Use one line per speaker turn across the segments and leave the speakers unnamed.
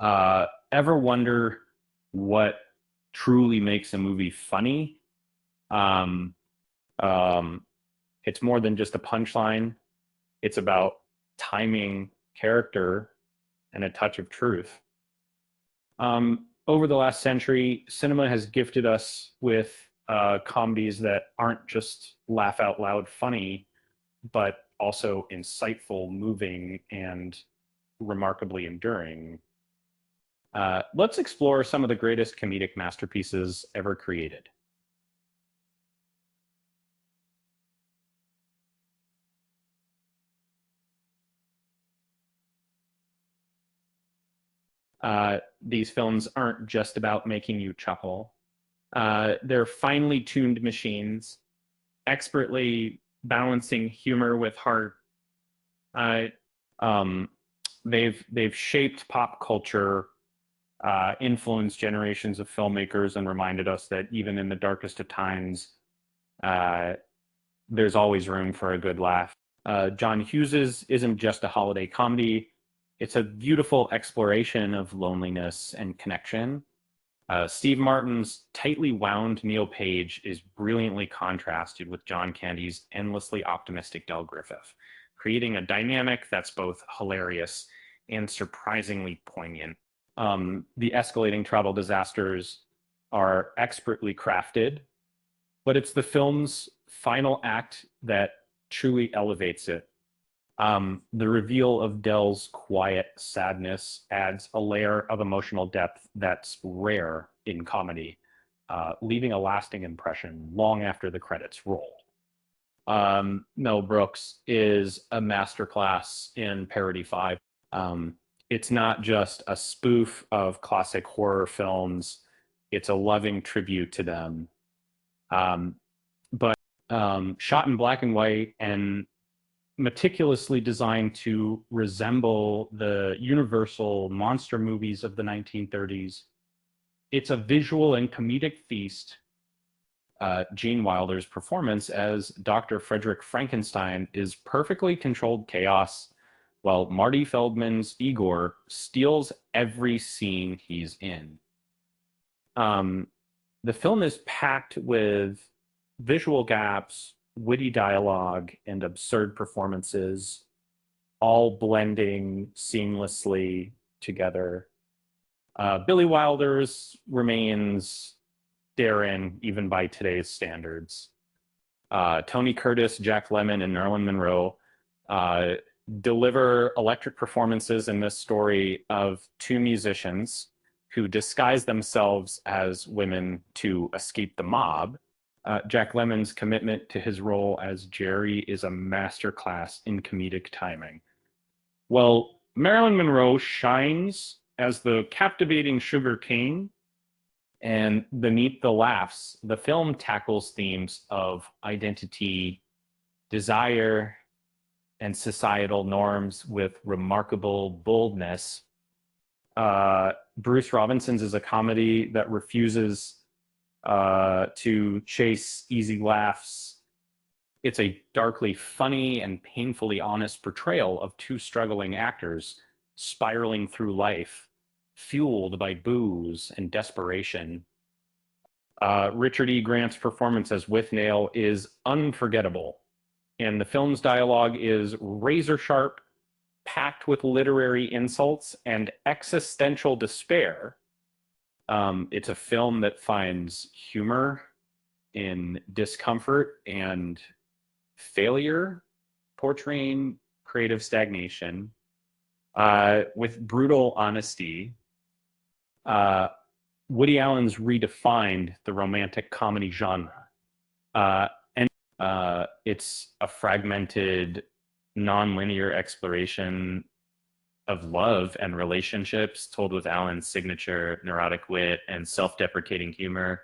Ever wonder what truly makes a movie funny? Um, um, it's more than just a punchline. It's about timing, character, and a touch of truth. Over the last century, cinema has gifted us with comedies that aren't just laugh out loud funny, but also insightful, moving, and remarkably enduring. Let's explore some of the greatest comedic masterpieces ever created. These films aren't just about making you chuckle. They're finely tuned machines, expertly balancing humor with heart. Uh, um, they've shaped pop culture, influenced generations of filmmakers, and reminded us that even in the darkest of times, uh, there's always room for a good laugh. John Hughes's isn't just a holiday comedy; it's a beautiful exploration of loneliness and connection. Steve Martin's tightly wound Neil Page is brilliantly contrasted with John Candy's endlessly optimistic Del Griffith, creating a dynamic that's both hilarious and surprisingly poignant. The escalating travel disasters are expertly crafted, but it's the film's final act that truly elevates it. The reveal of Dell's quiet sadness adds a layer of emotional depth that's rare in comedy, leaving a lasting impression long after the credits roll. Mel Brooks is a masterclass in parody five. Um, it's not just a spoof of classic horror films, it's a loving tribute to them. Um, but shot in black and white and meticulously designed to resemble the universal monster movies of the 1930s. It's a visual and comedic feast. Gene Wilder's performance as Dr. Frederick Frankenstein is perfectly controlled chaos, while Marty Feldman's Igor steals every scene he's in. Um, the film is packed with visual gaps, witty dialogue, and absurd performances, all blending seamlessly together. Billy Wilder's remains daring even by today's standards. Tony Curtis, Jack Lemmon, and Marilyn Monroe uh, deliver electric performances in this story of two musicians who disguise themselves as women to escape the mob. Jack Lemmon's commitment to his role as Jerry is a masterclass in comedic timing. Well, Marilyn Monroe shines as the captivating Sugar Cane, and beneath the laughs, the film tackles themes of identity, desire, and societal norms with remarkable boldness. Bruce Robinson's is a comedy that refuses to chase easy laughs. It's a darkly funny and painfully honest portrayal of two struggling actors spiraling through life, fueled by booze and desperation. Richard E. Grant's performance as Withnail is unforgettable, and the film's dialogue is razor sharp, packed with literary insults and existential despair. It's a film that finds humor in discomfort and failure, portraying creative stagnation with brutal honesty. Uh, Woody Allen's redefined the romantic comedy genre. And it's a fragmented, non-linear exploration of love and relationships told with Allen's signature neurotic wit and self-deprecating humor.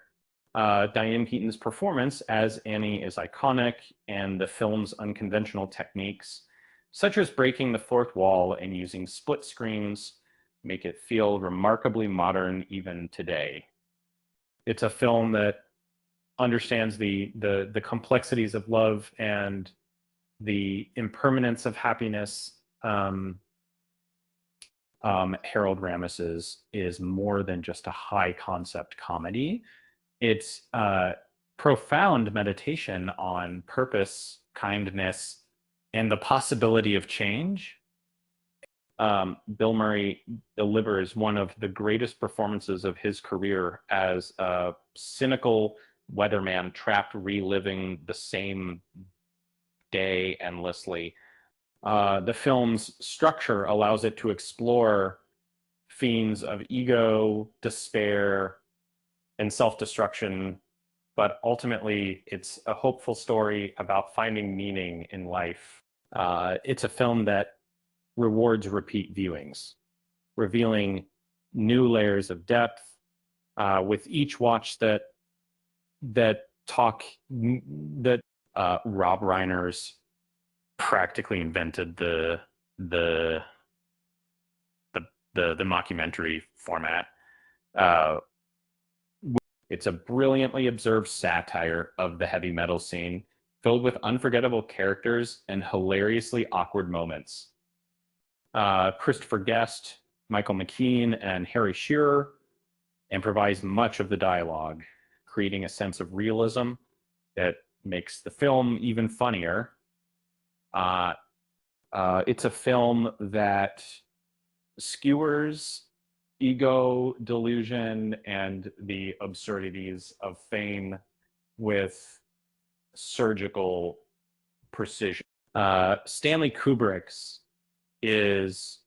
Diane Keaton's performance as Annie is iconic, and the film's unconventional techniques, such as breaking the fourth wall and using split screens, make it feel remarkably modern even today. It's a film that understands the complexities of love and the impermanence of happiness, Harold Ramis's is more than just a high concept comedy. It's profound meditation on purpose, kindness, and the possibility of change. Bill Murray delivers one of the greatest performances of his career as a cynical weatherman trapped reliving the same day endlessly. The film's structure allows it to explore themes of ego, despair, and self-destruction, but ultimately it's a hopeful story about finding meaning in life. It's a film that rewards repeat viewings, revealing new layers of depth with each watch that Rob Reiner's practically invented the the mockumentary format. Uh, it's a brilliantly observed satire of the heavy metal scene, filled with unforgettable characters and hilariously awkward moments. Christopher Guest, Michael McKean, and Harry Shearer improvise much of the dialogue, creating a sense of realism that makes the film even funnier. It's a film that skewers ego, delusion, and the absurdities of fame with surgical precision. Stanley Kubrick's is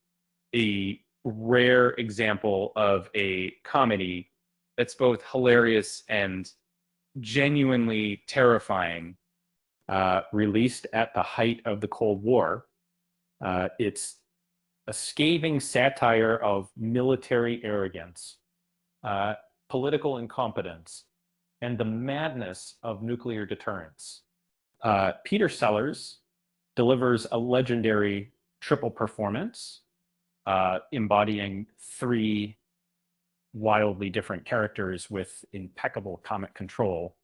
a rare example of a comedy that's both hilarious and genuinely terrifying. Released at the height of the Cold War, it's a scathing satire of military arrogance, political incompetence, and the madness of nuclear deterrence. Peter Sellers delivers a legendary triple performance, embodying three wildly different characters with impeccable comic control.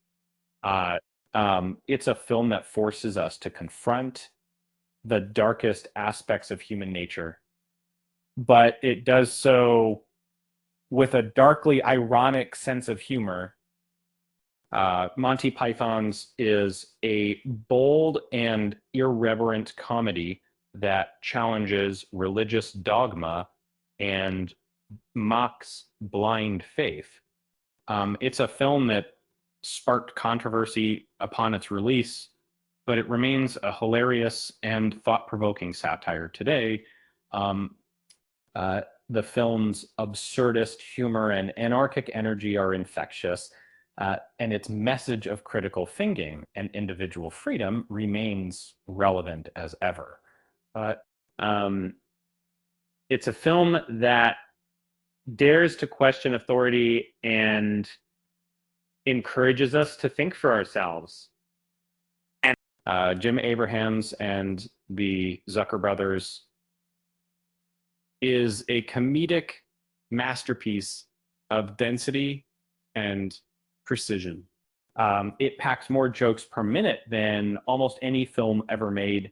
It's a film that forces us to confront the darkest aspects of human nature, but it does so with a darkly ironic sense of humor. Monty Python's is a bold and irreverent comedy that challenges religious dogma and mocks blind faith. It's a film that sparked controversy upon its release, but it remains a hilarious and thought-provoking satire today. The film's absurdist humor and anarchic energy are infectious, and its message of critical thinking and individual freedom remains relevant as ever. It's a film that dares to question authority and encourages us to think for ourselves. And Jim Abrahams and the Zucker brothers is a comedic masterpiece of density and precision. It packs more jokes per minute than almost any film ever made,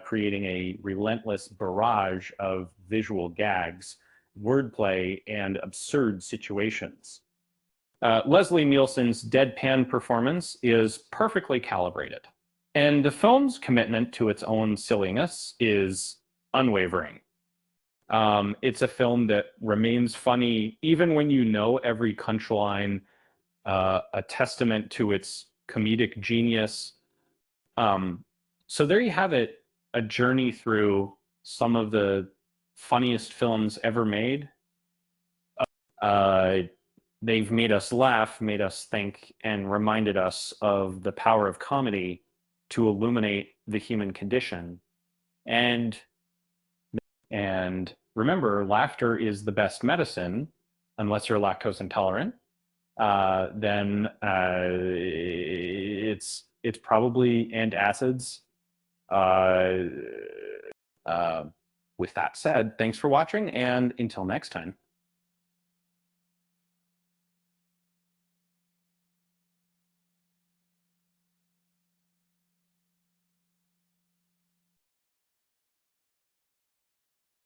creating a relentless barrage of visual gags, wordplay, and absurd situations. Leslie Nielsen's deadpan performance is perfectly calibrated, and the film's commitment to its own silliness is unwavering. It's a film that remains funny even when you know every punchline, a testament to its comedic genius. So there you have it, a journey through some of the funniest films ever made. They've made us laugh, made us think, and reminded us of the power of comedy to illuminate the human condition. And remember, laughter is the best medicine, unless you're lactose intolerant. Then it's probably antacids. With that said, thanks for watching, and until next time.